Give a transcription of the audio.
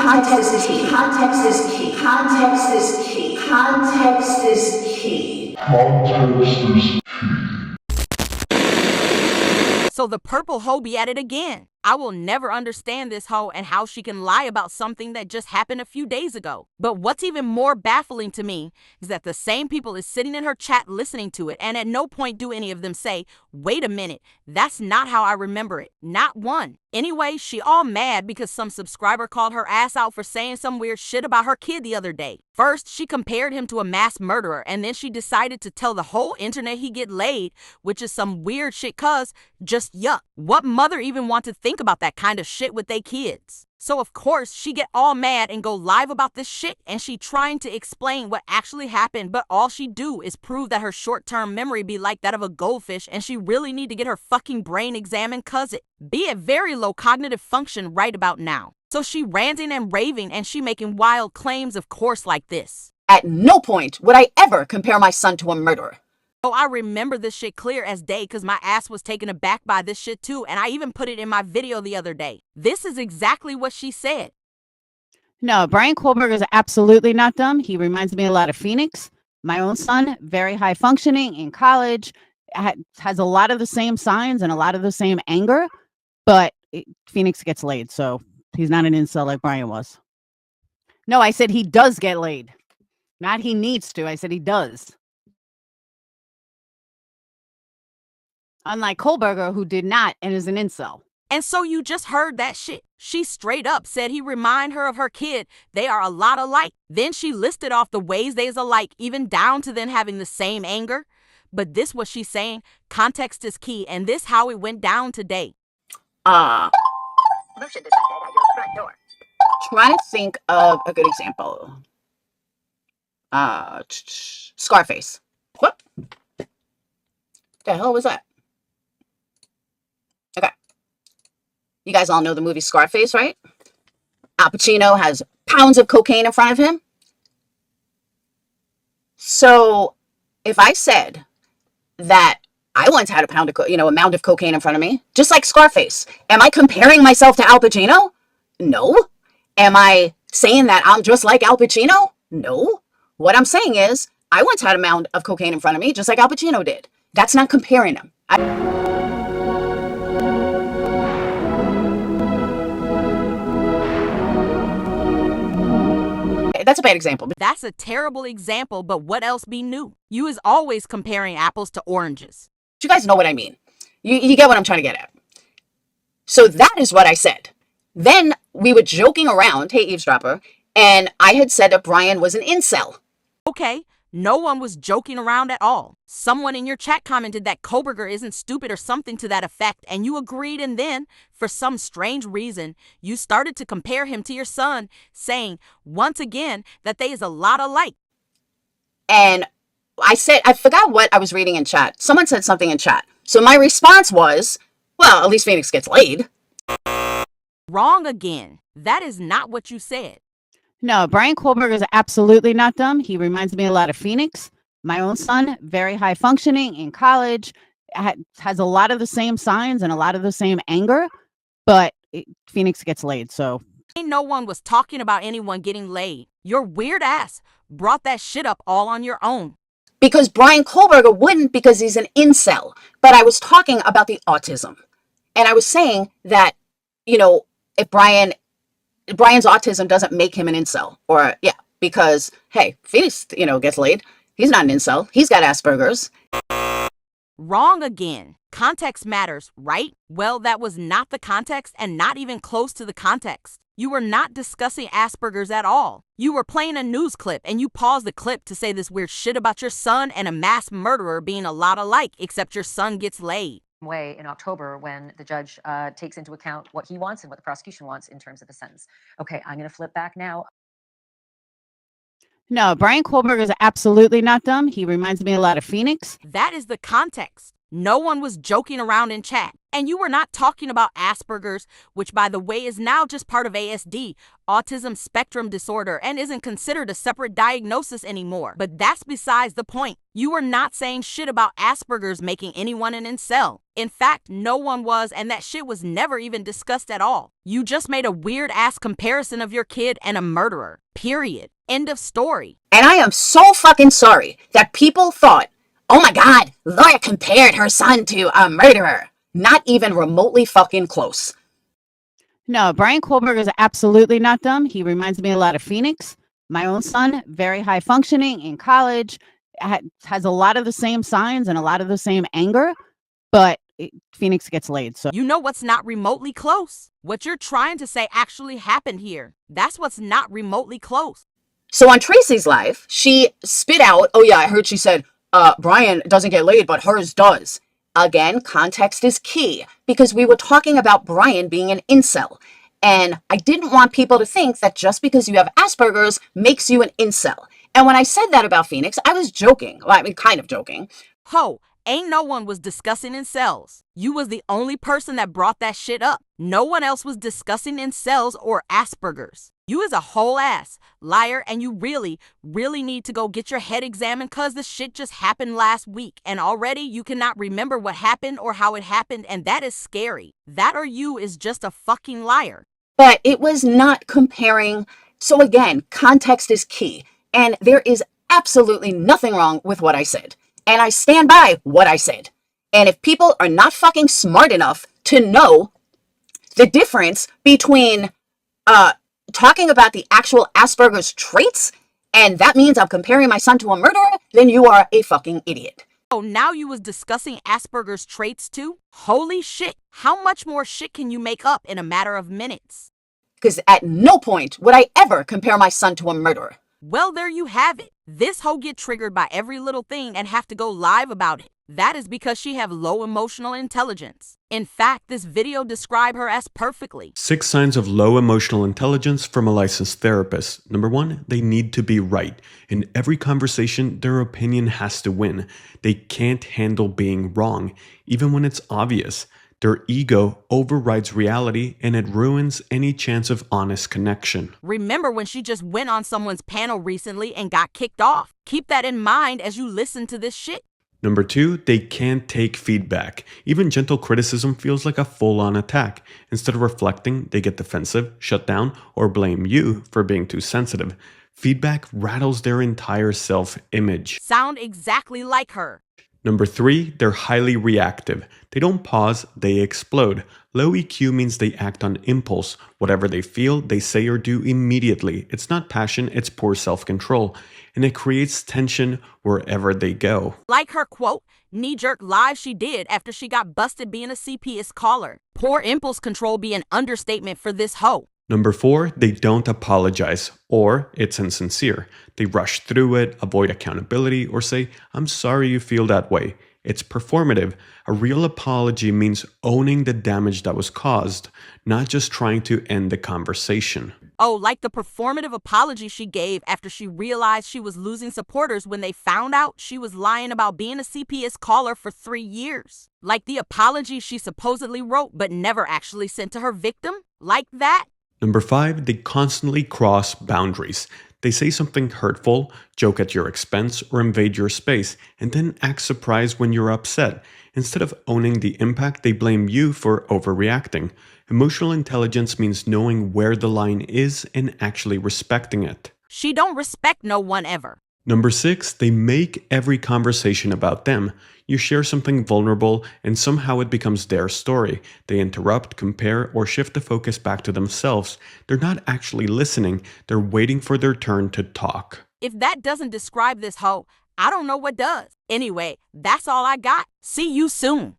Context is key. Context is key. Context is key. Context is key. Context is key. So the purple hoe be at it again. I will never understand this hoe and how she can lie about something that just happened a few days ago. But what's even more baffling to me is that the same people is sitting in her chat listening to it, and at no point do any of them say, wait a minute, that's not how I remember it. Not one. Anyway, she all mad because some subscriber called her ass out for saying some weird shit about her kid the other day. First, she compared him to a mass murderer, and then she decided to tell the whole internet he get laid, which is some weird shit cuz just yuck. What mother even want to think about that kind of shit with they kids? So of course she get all mad and go live about this shit, and she trying to explain what actually happened, but all she do is prove that her short-term memory be like that of a goldfish, and she really need to get her fucking brain examined cuz it be at very low cognitive function right about now. So she ranting and raving, and she making wild claims, of course, like this. At no point would I ever compare my son to a murderer. Oh, I remember this shit clear as day because my ass was taken aback by this shit too, and I even put it in my video the other day. This is exactly what she said. No, Brian Kohlberg is absolutely not dumb. He reminds me a lot of Phoenix. My own son, very high functioning in college, has a lot of the same signs and a lot of the same anger, but Phoenix gets laid, so he's not an incel like Brian was. No, I said he does get laid. Not he needs to. I said he does. Unlike Kohlberger, who did not and is an incel. And so you just heard that shit. She straight up said he remind her of her kid. They are a lot alike. Then she listed off the ways they is alike, even down to them having the same anger. But this what she's saying, context is key, and this how it went down today. Motion detected at your front door. Try to think of a good example. Scarface. What the hell was that? Okay. You guys all know the movie Scarface, right? Al Pacino has pounds of cocaine in front of him. So if I said that I once had a mound of cocaine in front of me, just like Scarface, am I comparing myself to Al Pacino? No. Am I saying that I'm just like Al Pacino? No. What I'm saying is I once had a mound of cocaine in front of me, just like Al Pacino did. That's not comparing them. That's a bad example. That's a terrible example, but what else be new? You is always comparing apples to oranges. You guys know what I mean. You get what I'm trying to get at. So that is what I said. Then we were joking around, hey, eavesdropper, and I had said that Brian was an incel. Okay, no one was joking around at all. Someone in your chat commented that Kohlberger isn't stupid or something to that effect, and you agreed, and then, for some strange reason, you started to compare him to your son, saying, once again, that they is a lot alike. And I said, I forgot what I was reading in chat. Someone said something in chat. So my response was, well, at least Phoenix gets laid. Wrong again. That is not what you said. No, Brian Kohlberg is absolutely not dumb. He reminds me a lot of Phoenix. My own son, very high functioning in college, has a lot of the same signs and a lot of the same anger, but Phoenix gets laid, so. Ain't no one was talking about anyone getting laid. Your weird ass brought that shit up all on your own. Because Brian Kohlberger wouldn't, because he's an incel. But I was talking about the autism. And I was saying that, if Brian's autism doesn't make him an incel. Or, yeah, because, hey, Phoenix, gets laid. He's not an incel. He's got Asperger's. Wrong again. Context matters, right? Well, that was not the context and not even close to the context. You were not discussing Asperger's at all. You were playing a news clip and you paused the clip to say this weird shit about your son and a mass murderer being a lot alike, except your son gets laid. Way in October when the judge takes into account what he wants and what the prosecution wants in terms of the sentence. Okay, I'm going to flip back now. No, Brian Kohlberg is absolutely not dumb. He reminds me a lot of Phoenix. That is the context. No one was joking around in chat. And you were not talking about Asperger's, which, by the way, is now just part of ASD, autism spectrum disorder, and isn't considered a separate diagnosis anymore. But that's besides the point. You were not saying shit about Asperger's making anyone an incel. In fact, no one was, and that shit was never even discussed at all. You just made a weird-ass comparison of your kid and a murderer. Period. End of story. And I am so fucking sorry that people thought, oh my God, Laura compared her son to a murderer. Not even remotely fucking close. No, Brian Kohlberg is absolutely not dumb. He reminds me a lot of Phoenix. My own son, very high functioning in college, has a lot of the same signs and a lot of the same anger, but Phoenix gets laid. So you know what's not remotely close? What you're trying to say actually happened here. That's what's not remotely close. So on Tracy's live, she spit out, oh yeah, I heard she said, Brian doesn't get laid, but hers does. Again, context is key, because we were talking about Brian being an incel. And I didn't want people to think that just because you have Asperger's makes you an incel. And when I said that about Phoenix, I was joking. Well, I mean, kind of joking. Ho, ain't no one was discussing incels. You was the only person that brought that shit up. No one else was discussing incels or Asperger's. You is a whole ass liar, and you really, really need to go get your head examined, cause the shit just happened last week, and already you cannot remember what happened or how it happened, and that is scary. That or you is just a fucking liar. But it was not comparing. So again, context is key. And there is absolutely nothing wrong with what I said. And I stand by what I said. And if people are not fucking smart enough to know the difference between talking about the actual Asperger's traits, and that means I'm comparing my son to a murderer, then you are a fucking idiot. Oh, now you was discussing Asperger's traits too? Holy shit. How much more shit can you make up in a matter of minutes? Because at no point would I ever compare my son to a murderer. Well, there you have it. This hoe get triggered by every little thing and have to go live about it. That is because she have low emotional intelligence. In fact, this video described her as perfectly. 6 signs of low emotional intelligence from a licensed therapist. Number 1, they need to be right. In every conversation, their opinion has to win. They can't handle being wrong, even when it's obvious. Their ego overrides reality, and it ruins any chance of honest connection. Remember when she just went on someone's panel recently and got kicked off? Keep that in mind as you listen to this shit. Number 2, they can't take feedback. Even gentle criticism feels like a full-on attack. Instead of reflecting, they get defensive, shut down, or blame you for being too sensitive. Feedback rattles their entire self-image. Sound exactly like her. Number 3, they're highly reactive. They don't pause, they explode. Low EQ means they act on impulse. Whatever they feel, they say or do immediately. It's not passion, it's poor self-control. And it creates tension wherever they go. Like her quote, knee-jerk live she did after she got busted being a CPS caller. Poor impulse control be an understatement for this hoe. Number 4, they don't apologize, or it's insincere. They rush through it, avoid accountability, or say, I'm sorry you feel that way. It's performative. A real apology means owning the damage that was caused, not just trying to end the conversation. Oh, like the performative apology she gave after she realized she was losing supporters when they found out she was lying about being a CPS caller for 3 years. Like the apology she supposedly wrote but never actually sent to her victim. Like that. Number 5, they constantly cross boundaries. They say something hurtful, joke at your expense, or invade your space, and then act surprised when you're upset. Instead of owning the impact, they blame you for overreacting. Emotional intelligence means knowing where the line is and actually respecting it. She don't respect no one ever. Number 6, they make every conversation about them. You share something vulnerable and somehow it becomes their story. They interrupt, compare, or shift the focus back to themselves. They're not actually listening, they're waiting for their turn to talk. If that doesn't describe this hoe, I don't know what does. Anyway, that's all I got. See you soon.